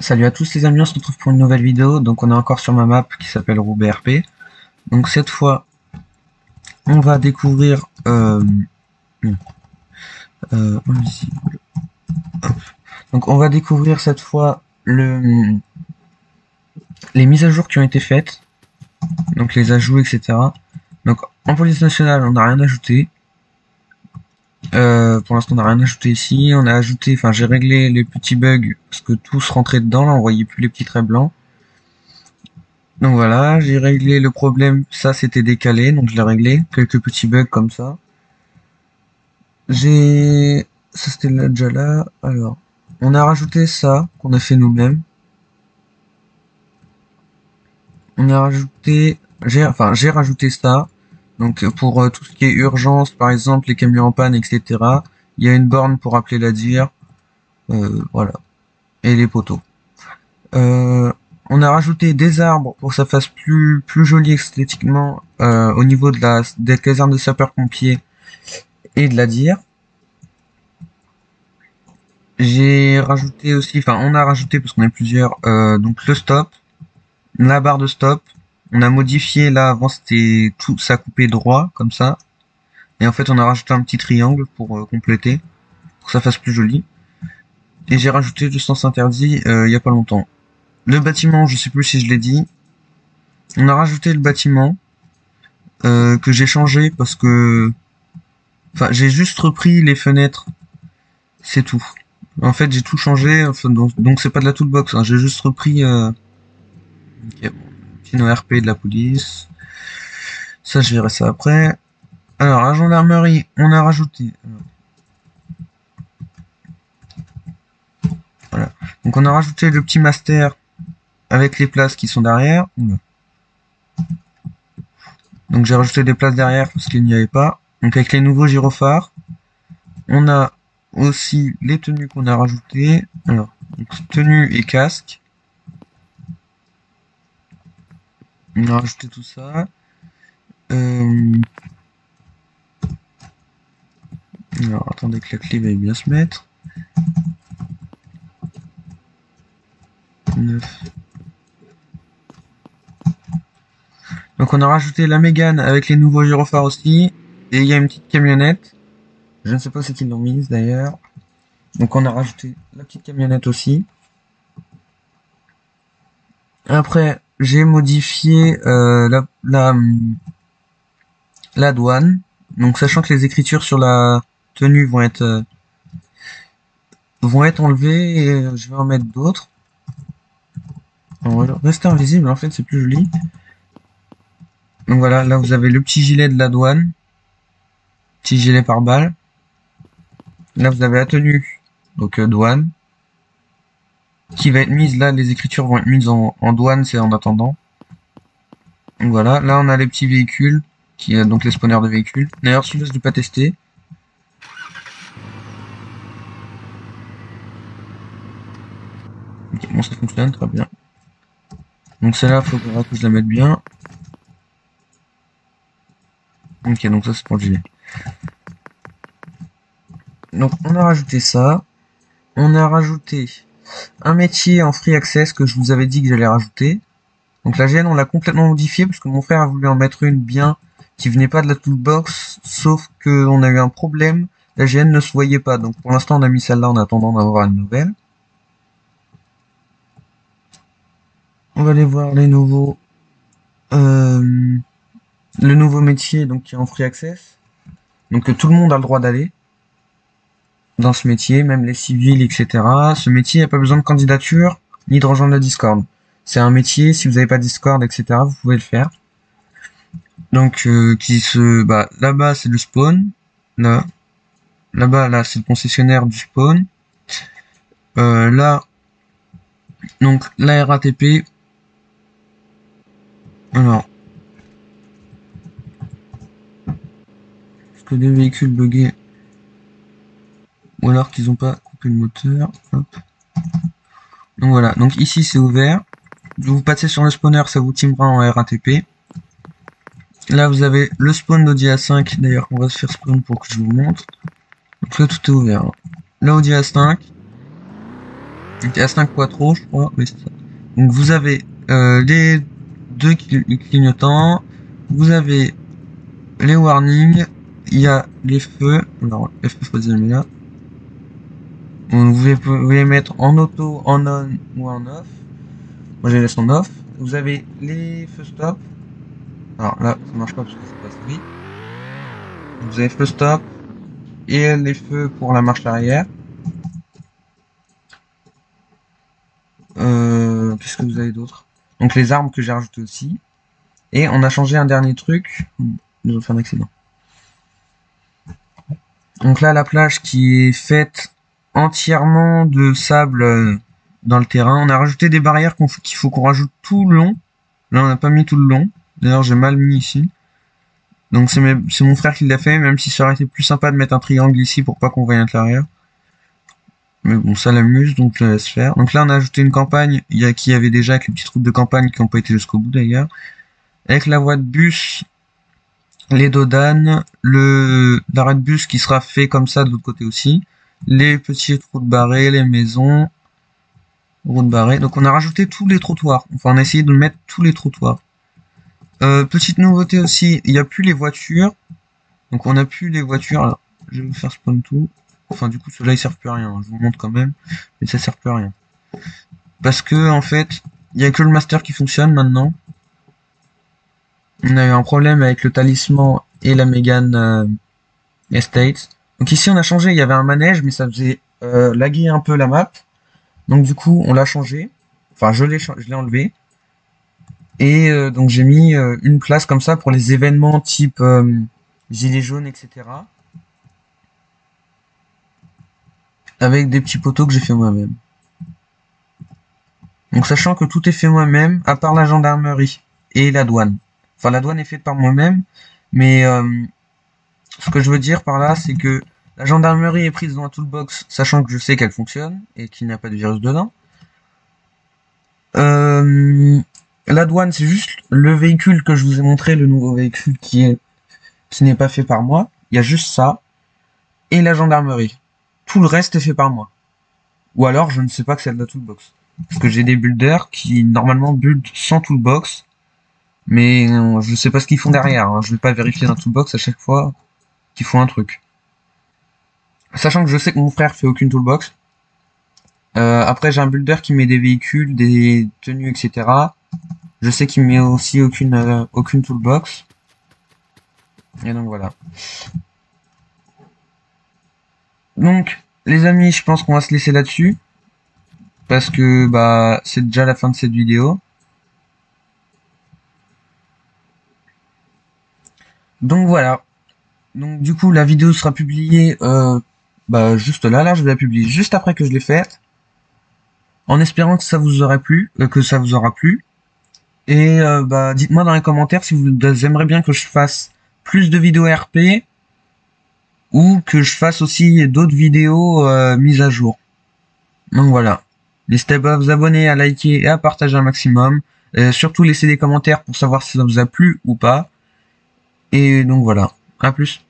Salut à tous les amis, on se retrouve pour une nouvelle vidéo. Donc on est encore sur ma map qui s'appelle Roubaix RP. Donc cette fois, on va découvrir invisible. Donc on va découvrir cette fois les mises à jour qui ont été faites, donc les ajouts, etc. Donc en police nationale, on n'a rien ajouté. Pour l'instant, on n'a rien ajouté ici. On a ajouté, enfin j'ai réglé les petits bugs parce que tous rentraient dedans. Là, on voyait plus les petits traits blancs. Donc voilà, j'ai réglé le problème, ça c'était décalé, donc je l'ai réglé, quelques petits bugs comme ça. Ça c'était là, déjà là, alors, on a rajouté ça, qu'on a fait nous-mêmes. On a rajouté, j'ai rajouté ça, donc pour tout ce qui est urgence, par exemple, les camions en panne, etc. Il y a une borne pour appeler la DIR, voilà, et les poteaux. On a rajouté des arbres pour que ça fasse plus joli esthétiquement au niveau des casernes de sapeurs-pompiers et de la DIR. J'ai rajouté aussi, enfin on a rajouté parce qu'on est plusieurs, donc le stop, la barre de stop. On a modifié là, avant c'était tout, ça coupait droit comme ça. Et en fait on a rajouté un petit triangle pour compléter, pour que ça fasse plus joli. Et j'ai rajouté le sens interdit il y a pas longtemps. Le bâtiment, je sais plus si je l'ai dit. On a rajouté le bâtiment que j'ai changé parce que, enfin j'ai juste repris les fenêtres, c'est tout. En fait j'ai tout changé, enfin, donc c'est pas de la toolbox, hein, j'ai juste repris. Ok, bon, petit RP de la police. Ça, je verrai ça après. Alors, la gendarmerie, on a rajouté. Voilà. Donc, on a rajouté le petit master avec les places qui sont derrière. Oula. Donc, j'ai rajouté des places derrière parce qu'il n'y avait pas. Donc, avec les nouveaux gyrophares, on a aussi les tenues qu'on a rajoutées. Alors, donc, tenue et casque. On a rajouté tout ça. Alors, attendez que la clé va bien se mettre. 9. Donc on a rajouté la Mégane avec les nouveaux gyrophares aussi. Et il y a une petite camionnette. Je ne sais pas c'est qui l'ont mise d'ailleurs. Donc on a rajouté la petite camionnette aussi. Après, j'ai modifié la douane. Donc sachant que les écritures sur la tenue vont être enlevées et je vais en mettre d'autres. Rester invisible, en fait c'est plus joli. Donc voilà, là vous avez le petit gilet de la douane. Petit gilet par balle. Là vous avez la tenue, donc douane. Qui va être mise, là les écritures vont être mises en douane, c'est en attendant. Donc voilà, là on a les petits véhicules, donc les spawners de véhicules. D'ailleurs celui-là je l'ai pas testé. Ok, bon ça fonctionne très bien. Donc celle-là, il faudra que je la mette bien. Ok, donc ça c'est pour le gilet. Donc on a rajouté ça. On a rajouté un métier en free access que je vous avais dit que j'allais rajouter. Donc la GN on l'a complètement modifié parce que mon frère a voulu en mettre une bien qui venait pas de la toolbox, sauf que on a eu un problème. La GN ne se voyait pas, donc pour l'instant on a mis celle-là en attendant d'avoir une nouvelle. On va aller voir les nouveaux, le nouveau métier donc qui est en free access, donc que tout le monde a le droit d'aller dans ce métier, même les civils, etc. Ce métier n'a pas besoin de candidature ni de rejoindre le Discord. C'est un métier, si vous n'avez pas Discord, etc., vous pouvez le faire. Donc là-bas c'est le spawn, là-bas là c'est le concessionnaire du spawn. Là donc la RATP. Alors est-ce que des véhicules buggés ou alors qu'ils n'ont pas coupé le moteur. Hop. Donc voilà, donc ici c'est ouvert. Vous passez sur le spawner, ça vous timera en RATP. Là vous avez le spawn d'Audi A5, d'ailleurs on va se faire spawn pour que je vous montre. Donc là tout est ouvert. Là Audi A5. Donc A5 Quattro, je crois. Oui, c'est ça. Donc vous avez les deux clignotants, vous avez les warnings, il y a les feux. Alors, les feux, faut les allumer là. Donc, vous pouvez les mettre en auto, en on ou en off. Moi, je les laisse en off. Vous avez les feux stop. Alors là, ça marche pas parce que c'est pas souris. Vous avez feu stop et les feux pour la marche arrière. Qu'est-ce que vous avez d'autre? Donc les armes que j'ai rajoutées aussi. Et on a changé un dernier truc. Nous avons fait un accident. Donc là, la plage qui est faite entièrement de sable dans le terrain. On a rajouté des barrières qu'il faut qu'on rajoute tout le long. Là, on n'a pas mis tout le long. D'ailleurs, j'ai mal mis ici. Donc c'est mon frère qui l'a fait, même si ça aurait été plus sympa de mettre un triangle ici pour pas qu'on voie à l'intérieur. Mais bon, ça l'amuse, donc je la laisse faire. Donc là, on a ajouté une campagne qui y avait déjà avec les petites routes de campagne qui n'ont pas été jusqu'au bout d'ailleurs. Avec la voie de bus, les dodanes, l'arrêt de bus qui sera fait comme ça de l'autre côté aussi. Les petites routes barrées, les maisons, routes barrées. Donc on a rajouté tous les trottoirs. Enfin, on a essayé de mettre tous les trottoirs. Petite nouveauté aussi, il n'y a plus les voitures. Donc on a plus les voitures. Alors, je vais vous faire spawn tout. Enfin, du coup, ceux-là, ils servent plus à rien. Je vous montre quand même. Mais ça sert plus à rien. Parce que, en fait, il n'y a que le master qui fonctionne maintenant. On a eu un problème avec le talisman et la Megan Estate. Donc ici, on a changé. Il y avait un manège, mais ça faisait laguer un peu la map. Donc du coup, on l'a changé. Enfin, je l'ai enlevé. Et donc j'ai mis une place comme ça pour les événements type gilets jaunes, etc. Avec des petits poteaux que j'ai fait moi-même. Donc sachant que tout est fait moi-même, à part la gendarmerie et la douane. Enfin, la douane est faite par moi-même, mais ce que je veux dire par là, c'est que la gendarmerie est prise dans un toolbox, sachant que je sais qu'elle fonctionne et qu'il n'y a pas de virus dedans. La douane, c'est juste le véhicule que je vous ai montré, le nouveau véhicule qui n'est pas fait par moi. Il y a juste ça. Et la gendarmerie. Tout le reste est fait par moi. Ou alors, je ne sais pas que c'est de la toolbox. Parce que j'ai des builders qui, normalement, build sans toolbox. Mais je sais pas ce qu'ils font derrière. Hein. Je vais pas vérifier dans toolbox à chaque fois qu'ils font un truc. Sachant que je sais que mon frère fait aucune toolbox. Après, j'ai un builder qui met des véhicules, des tenues, etc. Je sais qu'il met aussi aucune toolbox. Et donc voilà. Donc, les amis, je pense qu'on va se laisser là-dessus. Parce que bah c'est déjà la fin de cette vidéo. Donc voilà. Donc du coup, la vidéo sera publiée juste là. Je vais la publier juste après que je l'ai faite. En espérant que ça vous aura plu. Et dites-moi dans les commentaires si vous aimeriez bien que je fasse plus de vidéos RP ou que je fasse aussi d'autres vidéos mises à jour. Donc voilà. N'hésitez pas à vous abonner, à liker et à partager un maximum. Surtout laissez des commentaires pour savoir si ça vous a plu ou pas. Et donc voilà. À plus.